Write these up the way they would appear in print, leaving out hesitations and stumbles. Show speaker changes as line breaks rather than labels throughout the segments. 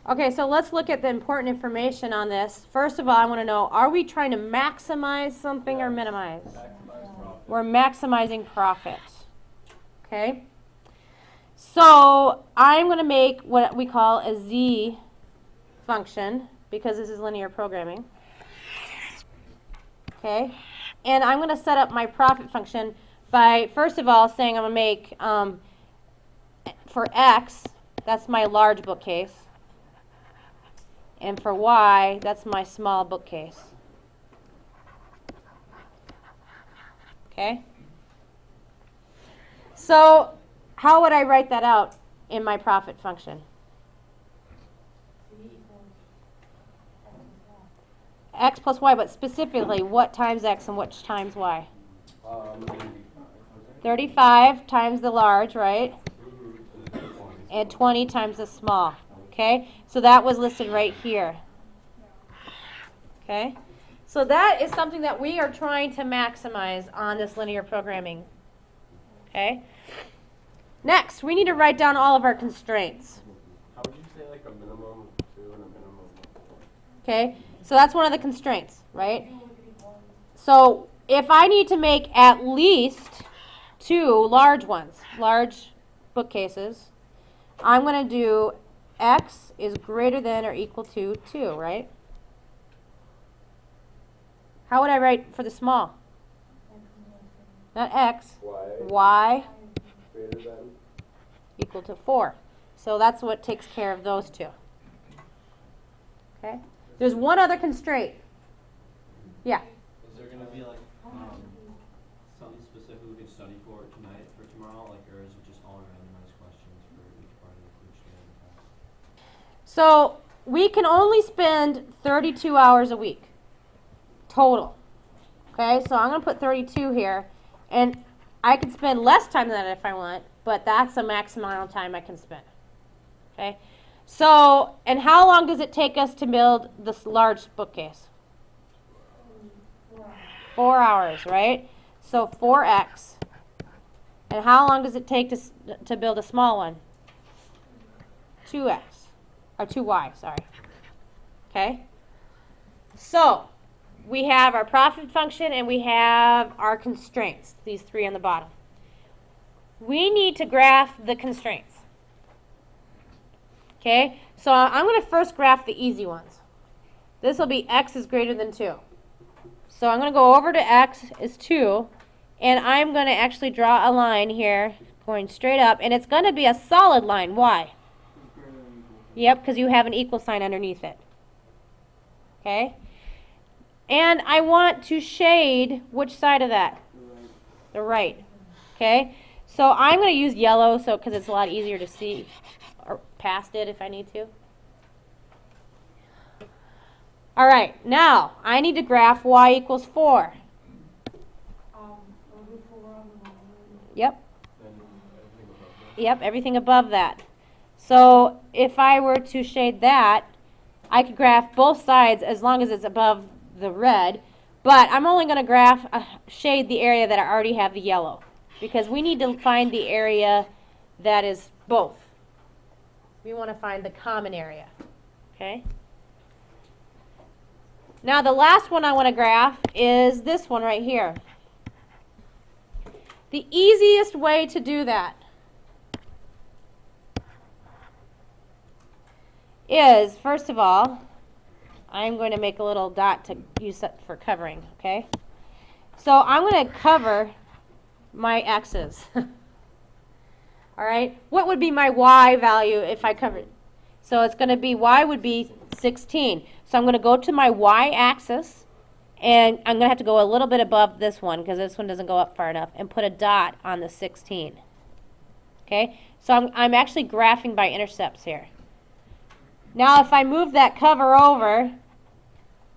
Okay, so let's look at the important information on this. First of all, I want to know, are we trying to maximize something or minimize? We're maximizing profit. Okay? So I'm going to make what we call a z function, because this is linear programming. Okay? And I'm going to set up my profit function by, first of all, saying I'm going to make, for x, that's my large bookcase. And for y, that's my small bookcase. Okay? So how would I write that out in my profit function? X plus y, but specifically, what times x and what times y? 35 times the large, right? And 20 times the small. Okay? So that was listed right here. Okay? So that is something that we are trying to maximize on this linear programming. Okay? Next, we need to write down all of our constraints.
How would you say like a minimum of 2 and a minimum of 4?
Okay? So that's one of the constraints, right? So if I need to make at least 2 large ones, large bookcases, I'm going to do x is greater than or equal to 2, right? How would I write for the small? Not x. Y
Greater than?
equal to 4. So that's what takes care of those two. Okay? There's one other constraint. Yeah?
Is there going to be like something specific we can study for tonight, for tomorrow, like, or is it just all randomized questions for each part of each day of the class?
So we can only spend 32 hours a week total. Okay, so I'm going to put 32 here, and I can spend less time than that if I want, but that's the maximum amount of time I can spend. Okay, so, and how long does it take us to build this large bookcase? 4 hours, right? So 4x. And how long does it take to build a small one? 2x. Or 2y, sorry. Okay? So, we have our profit function and we have our constraints, these 3 on the bottom. We need to graph the constraints. Okay? So, I'm going to first graph the easy ones. This will be x is greater than 2. So, I'm going to go over to x is 2, and I'm going to actually draw a line here going straight up, and it's going to be a solid line. Why? Yep, because you have an equal sign underneath it. Okay? And I want to shade which side of that? The right. Okay? So I'm going to use yellow so because it's a lot easier to see or past it if I need to. All right, now I need to graph y equals 4. Yep. Yep, everything above that. So if I were to shade that, I could graph both sides as long as it's above the red, but I'm only going to shade the area that I already have the yellow, because we need to find the area that is both. We want to find the common area. Okay? Now the last one I want to graph is this one right here. The easiest way to do that is, first of all, I'm going to make a little dot to use that for covering, okay? So I'm going to cover my x's. All right? What would be my y value if I covered? So it's going to be, y would be 16. So I'm going to go to my y-axis, and I'm going to have to go a little bit above this one because this one doesn't go up far enough, and put a dot on the 16. Okay? So I'm actually graphing by intercepts here. Now if I move that cover over,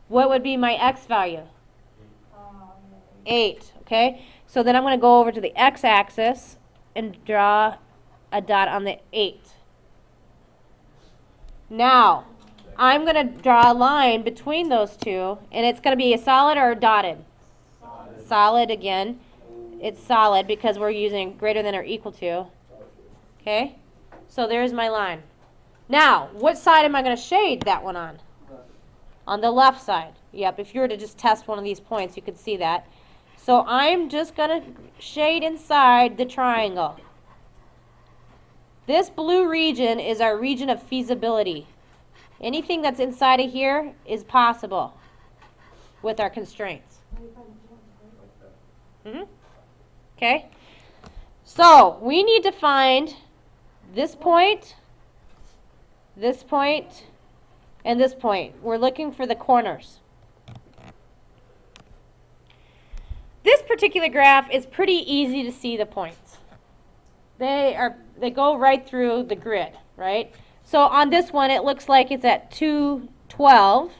what would be my x value? 8. Okay? So then I'm going to go over to the x-axis and draw a dot on the 8. Now, I'm going to draw a line between those two, and it's going to be a solid or dotted? Solid again. It's solid because we're using greater than or equal to. Okay? So there's my line. Now, what side am I going to shade that one on? On the left side. Yep, if you were to just test one of these points, you could see that. So I'm just going to shade inside the triangle. This blue region is our region of feasibility. Anything that's inside of here is possible with our constraints. Okay? So we need to find this point, and this point. We're looking for the corners. This particular graph is pretty easy to see the points. They go right through the grid, right? So on this one, it looks like it's at 212.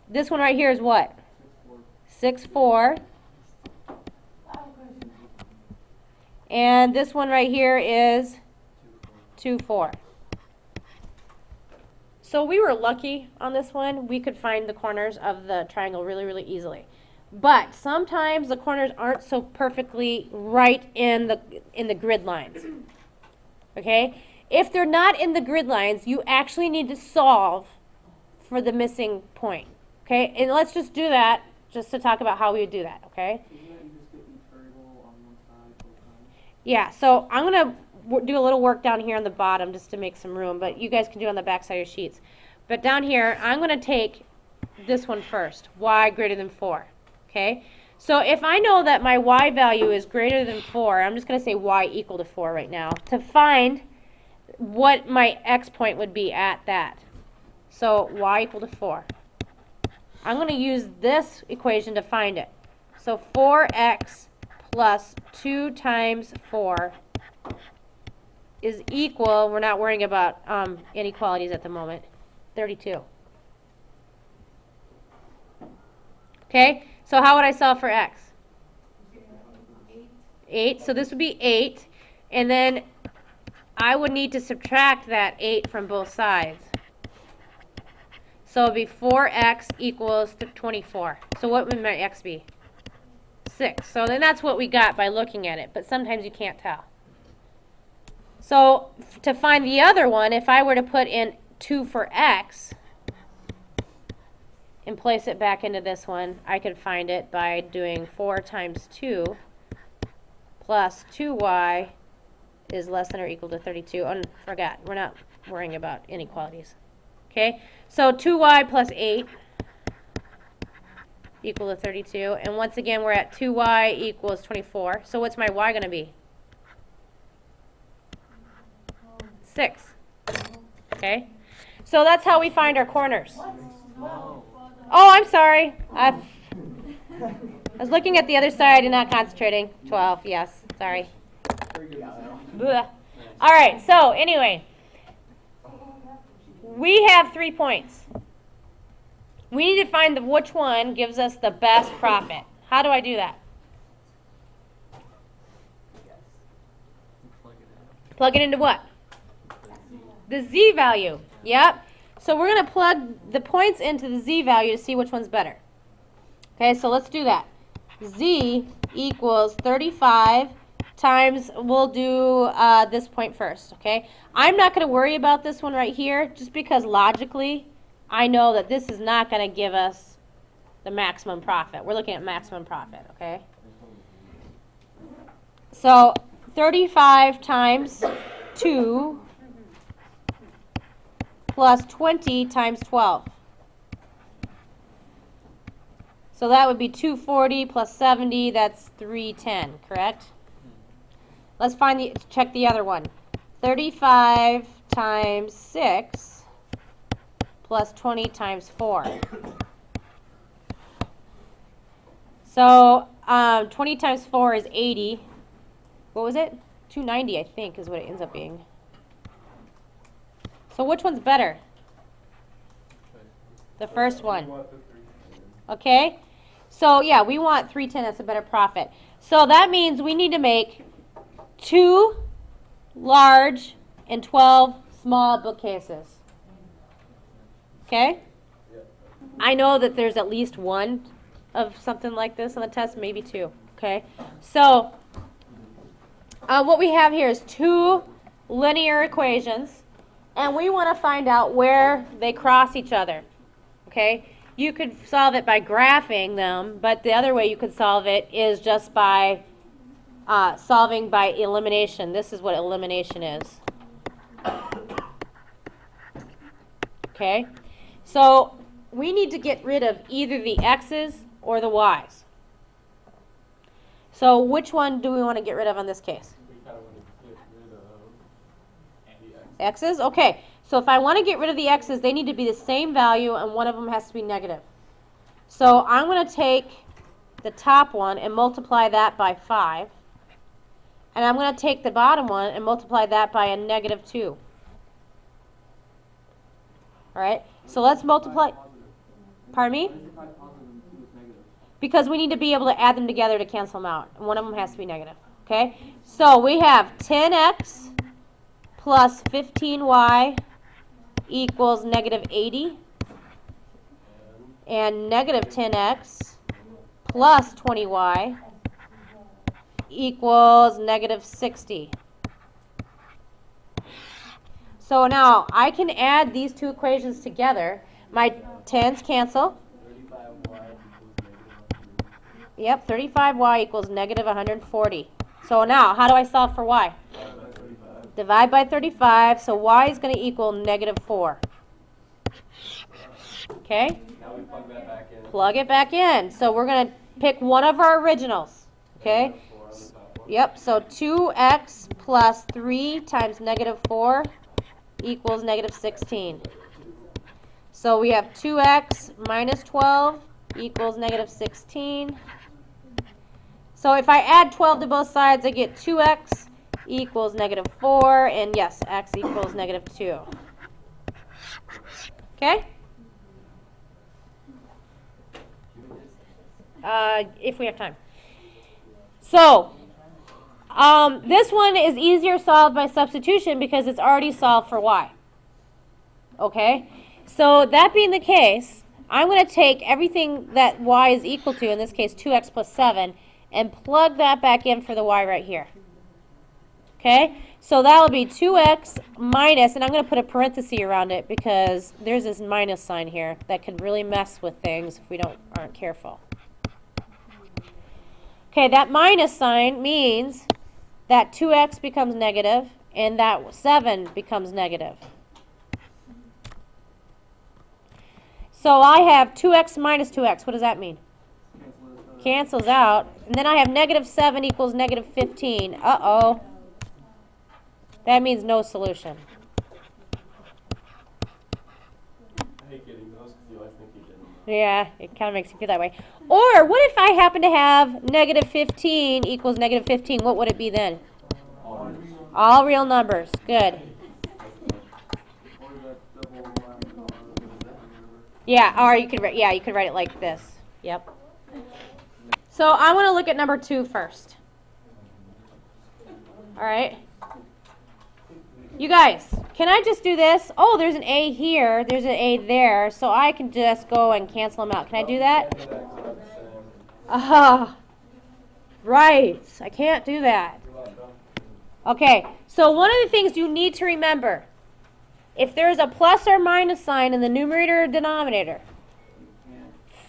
This one right here is what? 6,4. And this one right here is 2,4. So we were lucky on this one. We could find the corners of the triangle really, really easily. But sometimes the corners aren't so perfectly right in the grid lines. Okay? If they're not in the grid lines, you actually need to solve for the missing point. Okay? And let's just do that just to talk about how we would do that. Okay? Yeah, so I'm going to do a little work down here on the bottom just to make some room, but you guys can do it on the back side of your sheets. But down here, I'm going to take this one first, y greater than 4. Okay? So if I know that my y value is greater than 4, I'm just going to say y equal to 4 right now to find what my x point would be at that. So y equal to 4. I'm going to use this equation to find it. So 4x plus 2 times 4 is equal, we're not worrying about inequalities at the moment, 32. Okay, so how would I solve for x? 8, so this would be 8, and then I would need to subtract that 8 from both sides. So it would be 4x equals 24. So what would my x be? 6. So then that's what we got by looking at it, but sometimes you can't tell. So to find the other one, if I were to put in 2 for x and place it back into this one, I could find it by doing 4 times 2 plus 2y is less than or equal to 32. Oh, forgot, we're not worrying about inequalities. Okay, so 2y plus 8 equal to 32. And once again, we're at 2y equals 24. So what's my y going to be? 6. Okay, so that's how we find our corners. Oh, I'm sorry. I was looking at the other side and not concentrating. 12, yes, sorry. All right, so anyway, we have 3 points. We need to find which one gives us the best profit. How do I do that? Plug it into what? The z value. Yep. So we're going to plug the points into the z value to see which one's better. Okay, so let's do that. Z equals 35 times, we'll do this point first. Okay, I'm not going to worry about this one right here just because logically I know that this is not going to give us the maximum profit. We're looking at maximum profit. Okay, so 35 times 2 plus 20 times 12. So that would be 240 plus 70, that's 310, correct? Let's check the other one. 35 times 6 plus 20 times 4. So 20 times 4 is 80. What was it? 290, I think, is what it ends up being. So which one's better? The first one. Okay? So yeah, we want 310, that's a better profit. So that means we need to make 2 large and 12 small bookcases. Okay? I know that there's at least one of something like this on the test, maybe 2. Okay? So what we have here is 2 linear equations, and we want to find out where they cross each other. Okay? You could solve it by graphing them, but the other way you could solve it is just by solving by elimination. This is what elimination is. Okay? So we need to get rid of either the x's or the y's. So which one do we want to get rid of in this case?
We kind of want to get rid of the X.
X's? Okay. So if I want to get rid of the x's, they need to be the same value, and one of them has to be negative. So I'm going to take the top one and multiply that by 5. And I'm going to take the bottom one and multiply that by a negative 2. All right? So let's multiply. Pardon me? Because we need to be able to add them together to cancel them out. And one of them has to be negative. Okay? So we have 10x plus 15y equals negative 80. And negative 10x plus 20y equals negative 60. So now I can add these two equations together. My 10's cancel.
35y equals negative 100.
Yep, 35y equals negative 140. So now, how do I solve for y? Divide by 35, so y is going to equal negative 4. Okay?
Now we plug that back in.
Plug it back in. So we're going to pick one of our originals. Okay?
Four on the top one.
Yep, so 2x plus 3 times negative 4 equals negative 16. So we have 2x minus 12 equals negative 16. So if I add 12 to both sides, I get 2x equals negative 4, and yes, x equals negative 2. Okay? If we have time. So, this one is easier solved by substitution because it's already solved for y. Okay? So, that being the case, I'm going to take everything that y is equal to, in this case 2x plus 7, and plug that back in for the y right here. Okay? So that will be 2x minus, and I'm going to put a parenthesis around it because there's this minus sign here that could really mess with things if we aren't careful. Okay, that minus sign means that 2x becomes negative and that 7 becomes negative. So I have 2x minus 2x. What does that mean? Cancels out. And then I have negative 7 equals negative 15. Uh-oh. That means no solution.
I hate getting those because you always think you didn't.
Yeah, it kind of makes you feel that way. Or what if I happen to have negative 15 equals negative 15? What would it be then? All real numbers. Good. Yeah, or you could write it like this. Yep. So I want to look at number 2 first. All right. You guys, can I just do this? Oh, there's an A here, there's an A there, so I can just go and cancel them out. Can I do that? Right. I can't do that. Okay, so one of the things you need to remember, if there's a plus or minus sign in the numerator or denominator,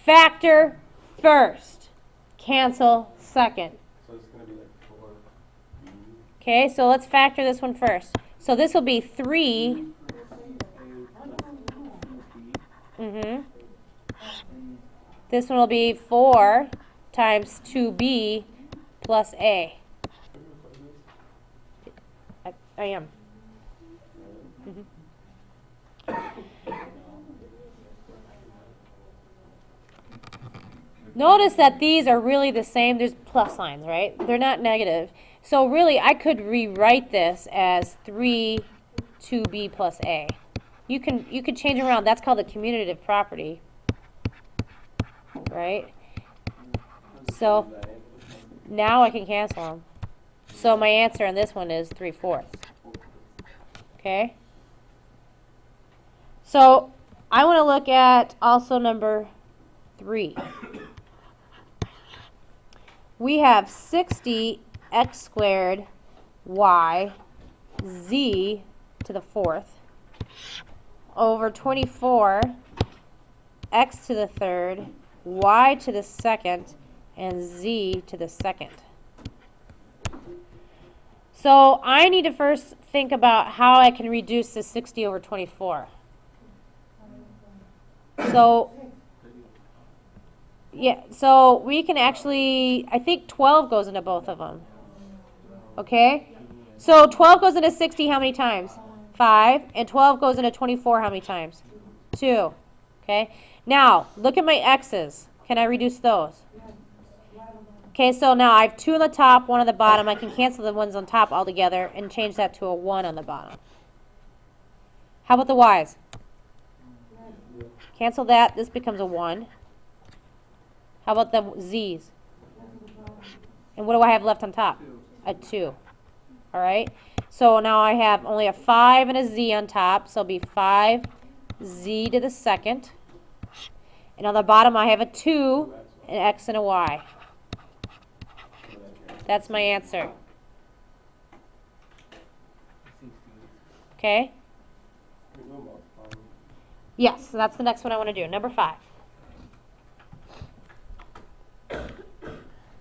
factor first, cancel second.
So it's going to be like 4.
Okay, so let's factor this one first. So this will be 3. This one will be 4 times 2b plus a. I am. Notice that these are really the same. There's plus signs, right? They're not negative. So really, I could rewrite this as 3 2b plus a. You could change it around. That's called the commutative property, right? So now I can cancel them. So my answer on this one is 3/4. Okay? So I want to look at also number 3. We have 60 x squared y z to the fourth over 24 x to the third, y to the second, and z to the second. So I need to first think about how I can reduce this 60 over 24. So, yeah, so we can actually, I think 12 goes into both of them. Okay? So 12 goes into 60 how many times? 5. And 12 goes into 24 how many times? 2. Okay? Now, look at my x's. Can I reduce those? Okay, so now I have 2 on the top, 1 on the bottom. I can cancel the ones on top altogether and change that to a 1 on the bottom. How about the y's? Cancel that. This becomes a 1. How about the z's? And what do I have left on top? A 2. All right? So now I have only a 5 and a z on top, so it'll be 5z to the second. And on the bottom I have a 2, an x, and a y. That's my answer. Okay? Yes, so that's the next one I want to do. Number 5.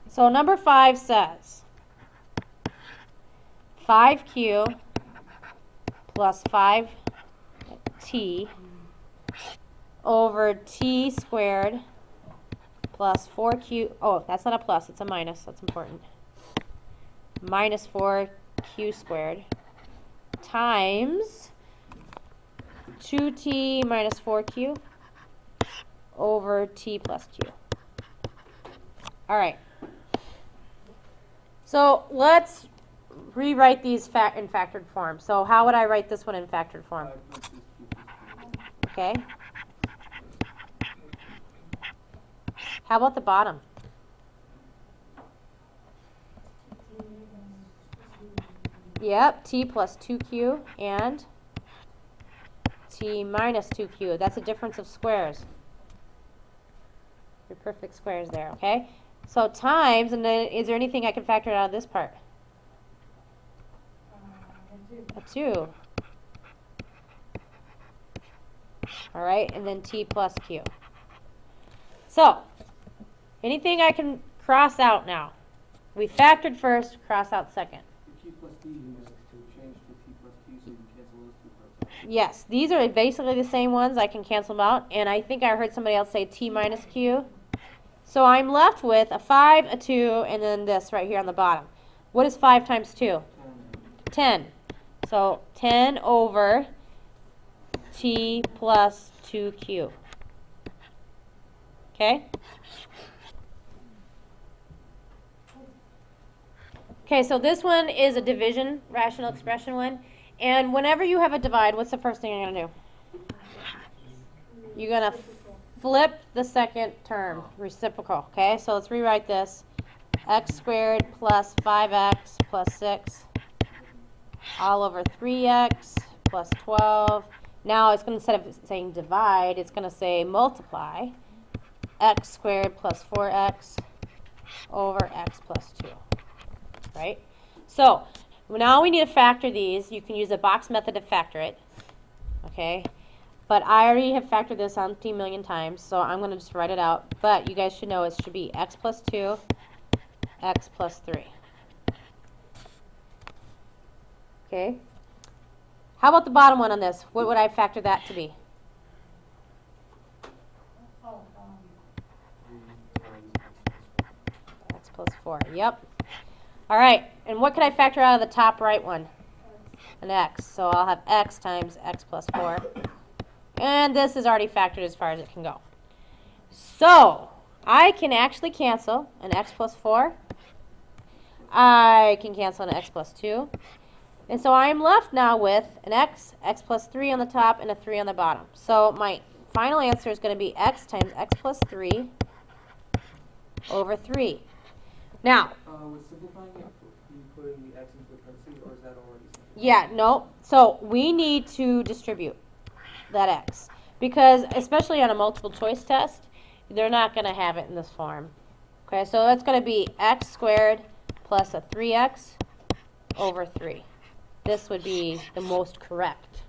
So number 5 says 5q plus 5t over t squared plus 4q. Oh, that's not a plus, it's a minus. That's important. Minus 4q squared times 2t minus 4q over t plus q. All right. So let's rewrite these in factored form. So how would I write this one in factored form? Okay. How about the bottom? Yep, t plus 2q and t minus 2q. That's a difference of squares. Your perfect squares there, okay? So times, and then is there anything I can factor out of this part? A 2. All right, and then t plus q. So, anything I can cross out now? We factored first, cross out second.
T plus d, you must change to t plus t so you can cancel those two parts out.
Yes, these are basically the same ones. I can cancel them out. And I think I heard somebody else say t minus q. So I'm left with a 5, a 2, and then this right here on the bottom. What is 5 times 2? 10. So 10 over t plus 2q. Okay? Okay, so this one is a division, rational expression one. And whenever you have a divide, what's the first thing you're going to do? You're going to flip the second term, reciprocal. Okay, so let's rewrite this. X squared plus 5x plus 6 all over 3x plus 12. Now it's going to, instead of saying divide, it's going to say multiply. X squared plus 4x over x plus 2. Right? So now we need to factor these. You can use the box method to factor it. Okay? But I already have factored this umpteen million times, so I'm going to just write it out. But you guys should know it should be x plus 2, x plus 3. Okay? How about the bottom one on this? What would I factor that to be? X plus 4. Yep. All right. And what could I factor out of the top right one? An x. So I'll have x times x plus 4. And this is already factored as far as it can go. So I can actually cancel an x plus 4. I can cancel an x plus 2. And so I'm left now with an x, x plus 3 on the top, and a 3 on the bottom. So my final answer is going to be x times x plus 3 over 3. Now,
With simplifying it, you putting the x into the parentheses, or is that already simplified?
yeah, no. So we need to distribute that x. Because especially on a multiple choice test, they're not going to have it in this form. Okay, so that's going to be x squared plus a 3x over 3. this would be the most correct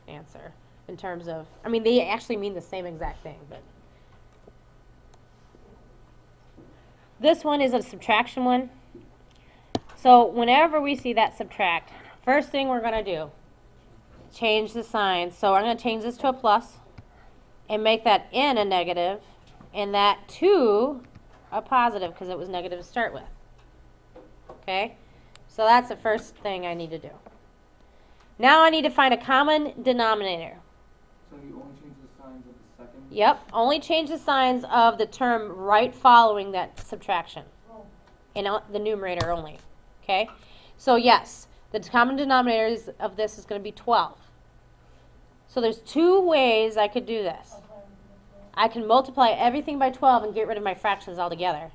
answer in terms of, I mean, they actually mean the same exact thing, but. This one is a subtraction one. So whenever we see that subtract, first thing we're going to do, change the sign. So I'm going to change this to a plus and make that n a negative and that 2 a positive because it was negative to start with. Okay? So that's the first thing I need to do. Now I need to find a common denominator.
So you only change the signs of the second?
Yep, only change the signs of the term right following that subtraction. In the numerator only. Okay? So yes, the common denominator of this is going to be 12. So there's 2 ways I could do this. I can multiply everything by 12 and get rid of my fractions altogether.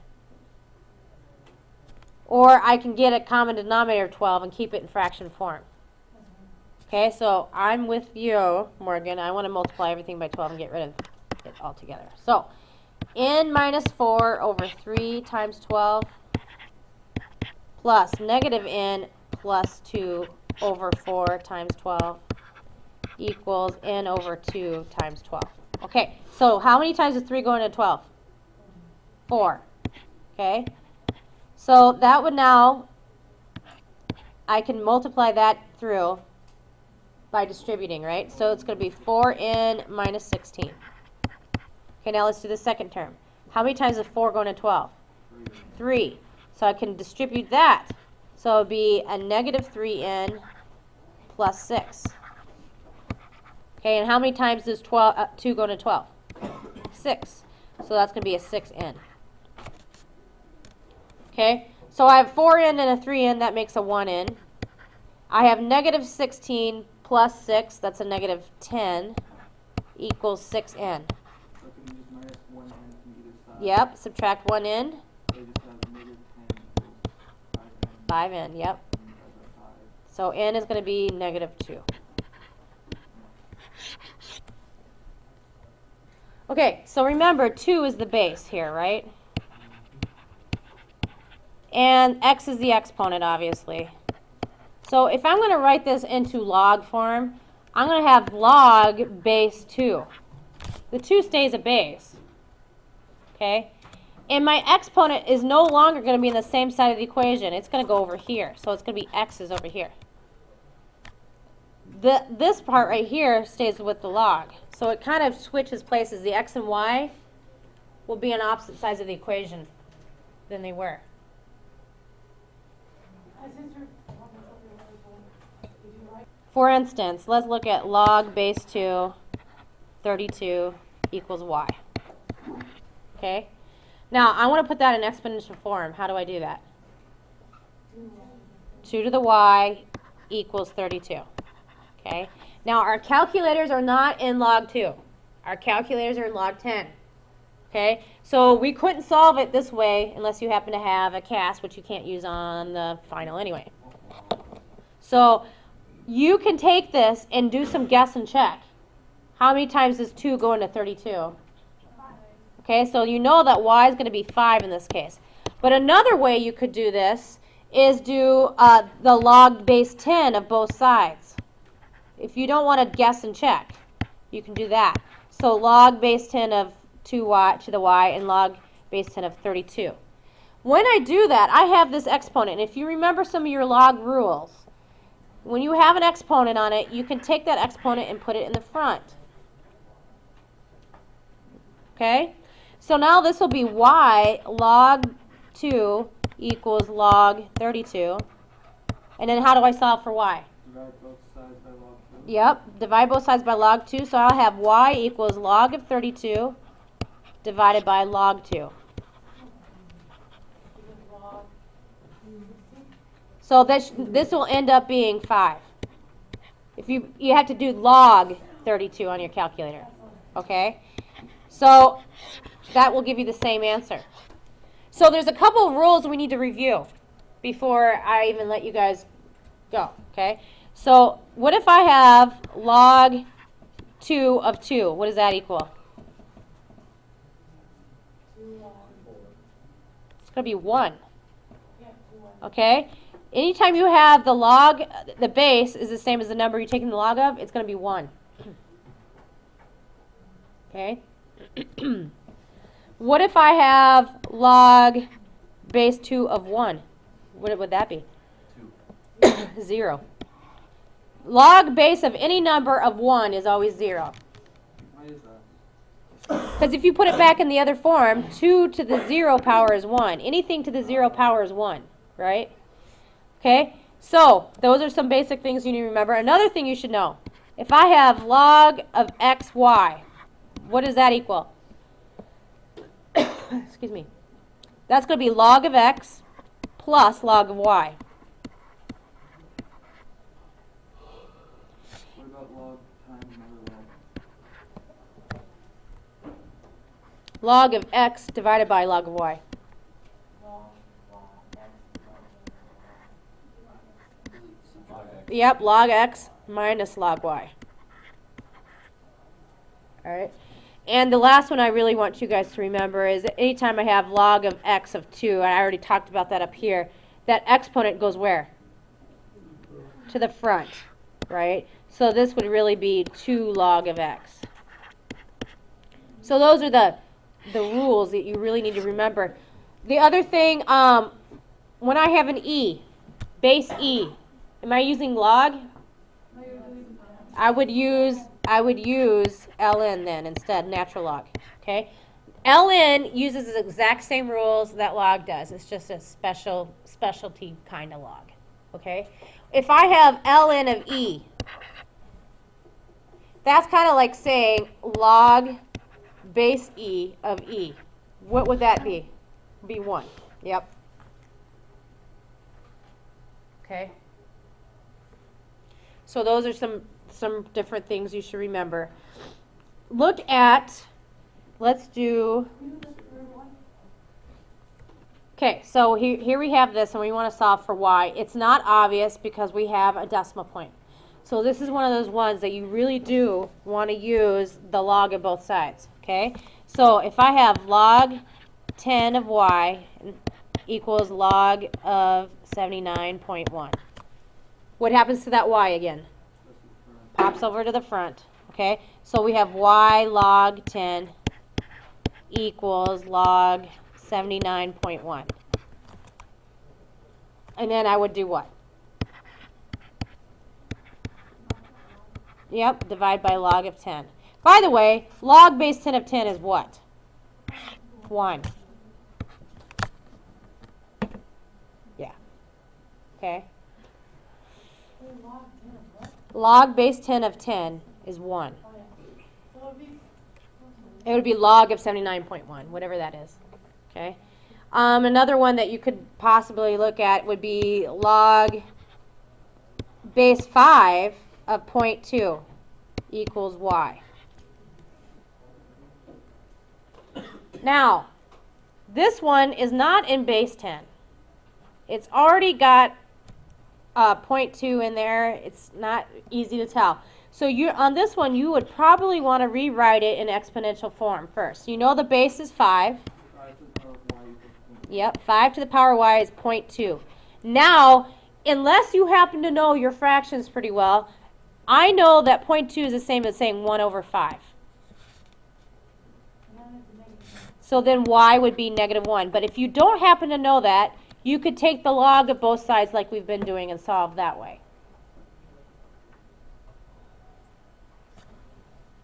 Or I can get a common denominator of 12 and keep it in fraction form. Okay, so I'm with you, Morgan. I want to multiply everything by 12 and get rid of it altogether. So, n minus 4 over 3 times 12 plus negative n plus 2 over 4 times 12 equals n over 2 times 12. Okay, so how many times does 3 go into 12? 4. Okay, so that would now, I can multiply that through by distributing, right? So it's going to be 4n minus 16. Okay, now let's do the second term. How many times does 4 go into 12? 3. So I can distribute that. So it would be a negative 3n plus 6. Okay, and how many times does 2 go into 12? 6. So that's going to be a 6n. Okay, so I have 4n and a 3n. That makes a 1n. I have negative 16 plus 6. That's a negative 10 equals 6n.
So can you just minus 1n from either side?
Yep, subtract 1n.
So you just have negative 10 equals 5n.
5n, yep.
And divide by 5.
So n is going to be negative 2. Okay, so remember 2 is the base here, right? And x is the exponent, obviously. So if I'm going to write this into log form, I'm going to have log base 2. The 2 stays a base. Okay? And my exponent is no longer going to be in the same side of the equation. It's going to go over here. So it's going to be x is over here. This part right here stays with the log. So it kind of switches places. The x and y will be on opposite sides of the equation than they were. For instance, let's look at log base 2, 32 equals y. Okay? Now, I want to put that in exponential form. How do I do that? 2 to the y equals 32. Okay? Now, our calculators are not in log 2. Our calculators are in log 10. Okay? So we couldn't solve it this way unless you happen to have a CAS, which you can't use on the final anyway. So you can take this and do some guess and check. How many times does 2 go into 32? Okay, so you know that y is going to be 5 in this case. But another way you could do this is do the log base 10 of both sides. If you don't want to guess and check, you can do that. So log base 10 of 2y to the y and log base 10 of 32. When I do that, I have this exponent. And if you remember some of your log rules, when you have an exponent on it, you can take that exponent and put it in the front. Okay? So now this will be y log 2 equals log 32. And then how do I solve for y?
Divide both sides by log 2.
Yep, divide both sides by log 2. So I'll have y equals log of 32 divided by log 2. So this will end up being 5. If you have to do log 32 on your calculator. Okay? So that will give you the same answer. So there's a couple of rules we need to review before I even let you guys go. Okay? So what if I have log 2 of 2? What does that equal? It's going to be 1. Okay? Anytime you have the log, the base is the same as the number you're taking the log of, it's going to be 1. Okay? What if I have log base 2 of 1? What would that be?
2.
0. Log base of any number of 1 is always 0.
Why is that?
Because if you put it back in the other form, 2 to the 0 power is 1. Anything to the 0 power is 1, right? Okay, so those are some basic things you need to remember. Another thing you should know, if I have log of xy, what does that equal? Excuse me. That's going to be log of x plus log of y.
What about log times another log?
Log of x divided by log of y. Yep, log x minus log y. All right. And the last one I really want you guys to remember is that anytime I have log of x of 2, and I already talked about that up here, that exponent goes where? To the front, right? So this would really be 2 log of x. So those are the rules that you really need to remember. The other thing, when I have an e, base e, am I using log? I would use ln then instead, natural log. Okay? ln uses the exact same rules that log does. It's just a specialty kind of log. Okay? If I have ln of e, that's kind of like saying log base e of e. What would that be? Be 1. Yep. Okay? So those are some different things you should remember. Look at, let's do, okay, so here we have this and we want to solve for y. It's not obvious because we have a decimal point. So this is one of those ones that you really do want to use the log of both sides, okay? So if I have log 10 of y equals log of 79.1, what happens to that y again? Pops over to the front, okay? So we have y log 10 equals log 79.1. And then I would do what? Yep, divide by log of 10. By the way, log base 10 of 10 is what? 1. Yeah. Okay. Log base 10 of 10 is 1. It would be log of 79.1, whatever that is. Okay. Another one that you could possibly look at would be log base 5 of 0.2 equals y. Now, this one is not in base 10. It's already got 0.2 in there. It's not easy to tell. So on this one, you would probably want to rewrite it in exponential form first. You know the base is 5.
5 to the power of y equals 0.2.
Yep, 5 to the power of y is 0.2. Now, unless you happen to know your fractions pretty well, I know that 0.2 is the same as saying 1 over 5. So then y would be negative 1. But if you don't happen to know that, you could take the log of both sides like we've been doing and solve that way.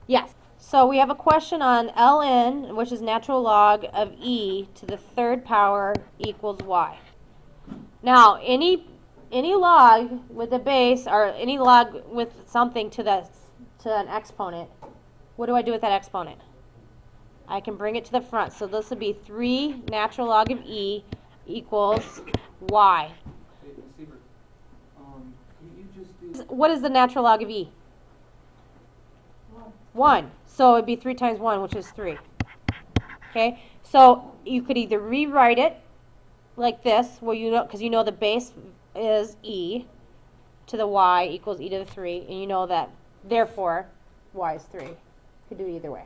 Yes. So we have a question on ln, which is natural log of e to the third power equals y. Now, any log with a base or any log with something to an exponent, what do I do with that exponent? I can bring it to the front. So this would be 3 natural log of e equals y.
Hey, Ms. Siebert, you just do...
What is the natural log of e? 1. So it'd be 3 times 1, which is 3. Okay? So you could either rewrite it like this, where you know, because you know the base is e to the y equals e to the 3, and you know that, therefore, y is 3. You could do it either way.